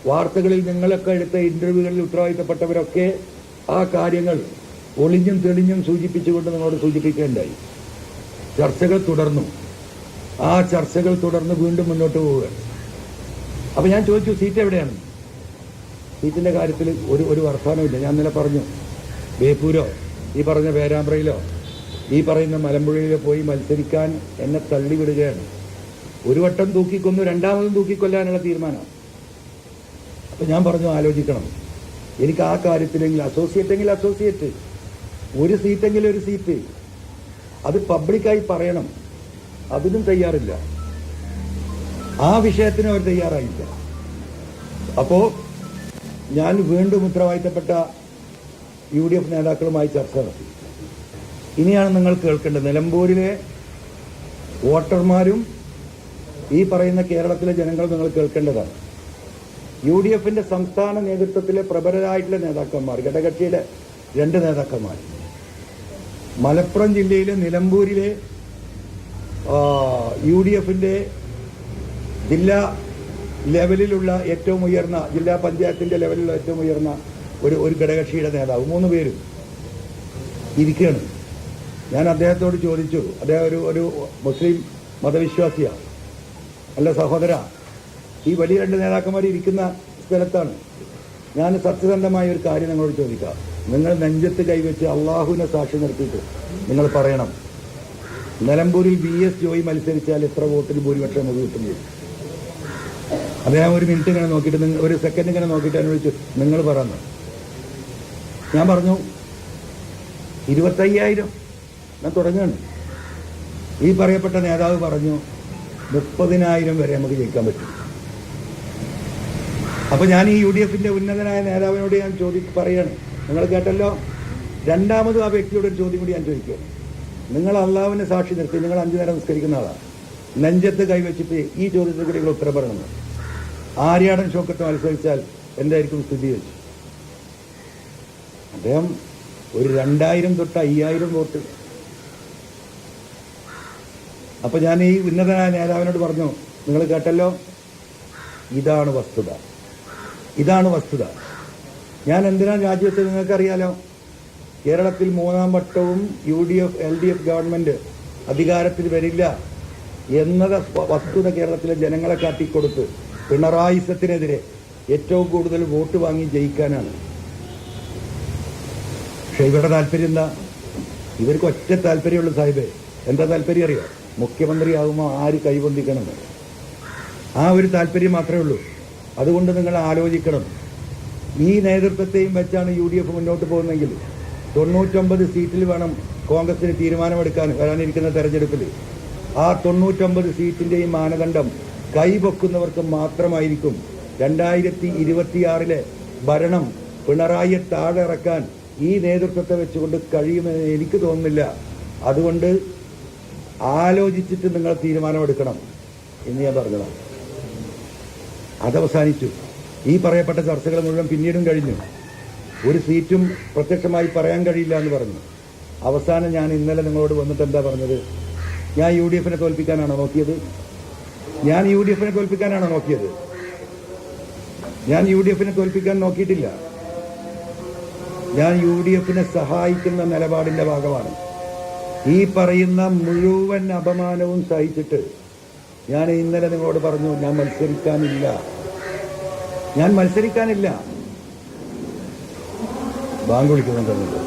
വാർത്തകളിൽ നിങ്ങളൊക്കെ എടുത്ത ഇന്റർവ്യൂകളിൽ ഉത്തരവാദിത്തപ്പെട്ടവരൊക്കെ ആ കാര്യങ്ങൾ ഒളിഞ്ഞും തെളിഞ്ഞും സൂചിപ്പിച്ചുകൊണ്ട് നിങ്ങളോട് സൂചിപ്പിക്കേണ്ടായി. ചർച്ചകൾ തുടർന്നു. ആ ചർച്ചകൾ തുടർന്ന് വീണ്ടും മുന്നോട്ട് പോവുകയാണ്. അപ്പം ഞാൻ ചോദിച്ചു, സീറ്റ് എവിടെയാണ്? സീറ്റിൻ്റെ കാര്യത്തിൽ ഒരു വർത്തമാനമില്ല. ഞാൻ ഇന്നലെ പറഞ്ഞു, ബേപ്പൂരോ ഈ പറഞ്ഞ പേരാമ്പ്രയിലോ ഈ പറയുന്ന മലമ്പുഴയിലോ പോയി മത്സരിക്കാൻ എന്നെ തള്ളിവിടുകയാണ്. ഒരു വട്ടം തൂക്കിക്കൊന്നു, രണ്ടാമതും തൂക്കിക്കൊല്ലാനുള്ള തീരുമാനം. അപ്പം ഞാൻ പറഞ്ഞു, ആലോചിക്കണം. എനിക്ക് ആ കാര്യത്തിലെങ്കിൽ അസോസിയേറ്റ്, ഒരു സീറ്റെങ്കിലും ഒരു സീറ്റ്, അത് പബ്ലിക്കായി പറയണം. അതിനും തയ്യാറില്ല. ആ വിഷയത്തിനും അവർ തയ്യാറായില്ല. അപ്പോൾ ഞാൻ വീണ്ടും ഉത്തരവാദിത്തപ്പെട്ട UDF നേതാക്കളുമായി ചർച്ച നടത്തി. ഇനിയാണ് നിങ്ങൾ കേൾക്കേണ്ടത്. നിലമ്പൂരിലെ വോട്ടർമാരും ഈ പറയുന്ന കേരളത്തിലെ ജനങ്ങൾ നിങ്ങൾ കേൾക്കേണ്ടതാണ്. UDFന്റെ സംസ്ഥാന നേതൃത്വത്തിലെ പ്രബലരായിട്ടുള്ള നേതാക്കന്മാർ, ഘടകകക്ഷിയിലെ 2 നേതാക്കന്മാർ, മലപ്പുറം ജില്ലയിലെ നിലമ്പൂരിലെ UDFന്റെ ജില്ലാ ലെവലിലുള്ള ഏറ്റവും ഉയർന്ന, ജില്ലാ പഞ്ചായത്തിന്റെ ലെവലിലുള്ള ഏറ്റവും ഉയർന്ന ഒരു ഘടകകക്ഷിയുടെ നേതാവ്, 3 പേരും ഇരിക്കുകയാണ്. ഞാൻ അദ്ദേഹത്തോട് ചോദിച്ചു, അദ്ദേഹം ഒരു മുസ്ലിം മതവിശ്വാസിയാണ്. അല്ല സഹോദര, ഈ വലിയ 2 നേതാക്കന്മാർ ഇരിക്കുന്ന സ്ഥലത്താണ്. ഞാൻ സത്യസന്ധമായ ഒരു കാര്യം നിങ്ങളോട് ചോദിക്കാം. നിങ്ങൾ നെഞ്ചത്ത് കൈവച്ച് അള്ളാഹുവിനെ സാക്ഷി നിർത്തിയിട്ട് നിങ്ങൾ പറയണം, നിലമ്പൂരിൽ BS ജോയി മത്സരിച്ചാൽ എത്ര വോട്ടിന് ഭൂരിപക്ഷം നമുക്ക് കിട്ടുന്നത്? അദ്ദേഹം ഒരു മിനിറ്റ് ഇങ്ങനെ നോക്കിയിട്ട്, ഒരു സെക്കൻഡ് ഇങ്ങനെ നോക്കിയിട്ട് എന്നോട് ചോദിച്ചു, നിങ്ങൾ പറഞ്ഞു. ഞാൻ പറഞ്ഞു 25,000. ഞാൻ തുടങ്ങുകയാണ്. ഈ പറയപ്പെട്ട നേതാവ് പറഞ്ഞു 30,000 വരെ നമുക്ക് ജയിക്കാൻ പറ്റും. അപ്പൊ ഞാൻ ഈ UDFന്റെ ഉന്നതനായ നേതാവിനോട് ഞാൻ പറയാണ്, നിങ്ങൾ കേട്ടല്ലോ. രണ്ടാമതും ആ വ്യക്തിയോട് ഒരു ചോദ്യം കൂടി ഞാൻ ചോദിക്കുക. നിങ്ങൾ അള്ളാഹുവിനെ സാക്ഷി നിർത്തി, നിങ്ങൾ 5 നേരം നിസ്കരിക്കുന്ന ആളാണ്. നെഞ്ചത്ത് കൈവച്ചിട്ട് ഈ ചോദ്യത്തിന് നിങ്ങൾ ഉത്തരം പറയണം. ആര്യാടൻ ഷൗക്കത്ത് മത്സരിച്ചാൽ എന്തായിരിക്കും സ്ഥിതി വെച്ചു? അദ്ദേഹം ഒരു 2000 തൊട്ട് 5000 വോട്ട്. അപ്പൊ ഞാൻ ഈ ഉന്നതനായ നേതാവിനോട് പറഞ്ഞു, നിങ്ങൾ കേട്ടല്ലോ, ഇതാണ് വസ്തുത. ഞാൻ എന്തിനാണ് രാജിവെച്ചത് നിങ്ങൾക്കറിയാലോ. കേരളത്തിൽ 3ാം വട്ടവും LDF ഗവൺമെന്റ് അധികാരത്തിൽ വരില്ല എന്നത് വസ്തുത കേരളത്തിലെ ജനങ്ങളെ കാട്ടിക്കൊടുത്ത് പിണറായിസത്തിനെതിരെ ഏറ്റവും കൂടുതൽ വോട്ട് വാങ്ങി ജയിക്കാനാണ്. പക്ഷെ ഇവരുടെ താല്പര്യം എന്താ? ഇവർക്ക് ഒറ്റ താല്പര്യമുള്ളൂ സാഹിബേ. എന്താ താല്പര്യം അറിയോ? മുഖ്യമന്ത്രിയാകുമ്പോൾ ആര് കൈവന്തിക്കണം, ആ ഒരു താല്പര്യം മാത്രമേ ഉള്ളൂ. അതുകൊണ്ട് നിങ്ങൾ ആലോചിക്കണം. ഈ നേതൃത്വത്തെയും വെച്ചാണ് UDF മുന്നോട്ട് പോകുന്നതെങ്കിൽ 99 സീറ്റിൽ വേണം കോൺഗ്രസിന് തീരുമാനമെടുക്കാൻ വരാനിരിക്കുന്ന തെരഞ്ഞെടുപ്പിൽ. ആ 99 സീറ്റിന്റെയും മാനദണ്ഡം കൈവെക്കുന്നവർക്ക് മാത്രമായിരിക്കും 2026 ഭരണം പിണറായിയെ താഴെ ഇറക്കാൻ ഈ നേതൃത്വത്തെ വെച്ചുകൊണ്ട് കഴിയുമെന്ന് എനിക്ക് തോന്നുന്നില്ല. അതുകൊണ്ട് ആലോചിച്ചിട്ട് നിങ്ങൾ തീരുമാനമെടുക്കണം എന്ന് ഞാൻ പറഞ്ഞതാണ്. അതവസാനിച്ചു. ഈ പറയപ്പെട്ട ചർച്ചകൾ മുഴുവൻ പിന്നീടും കഴിഞ്ഞു. ഒരു സീറ്റും പ്രത്യക്ഷമായി പറയാൻ കഴിയില്ല എന്ന് പറഞ്ഞു. അവസാനം ഞാൻ ഇന്നലെ നിങ്ങളോട് വന്നിട്ട് എന്താ പറഞ്ഞത്? ഞാൻ UDFനെ തോൽപ്പിക്കാനാണോ നോക്കിയത്? ഞാൻ UDFനെ തോൽപ്പിക്കാൻ നോക്കിയിട്ടില്ല. ഞാൻ UDFനെ സഹായിക്കുന്ന നിലപാടിന്റെ ഭാഗമാണ്. ഈ പറയുന്ന മുഴുവൻ അപമാനവും സഹിച്ചിട്ട് ഞാൻ ഇന്നലെ നിങ്ങളോട് പറഞ്ഞു, ഞാൻ മത്സരിക്കാനില്ല. ബാങ്ക് വിളിക്കുന്നുണ്ടെന്നുള്ളത്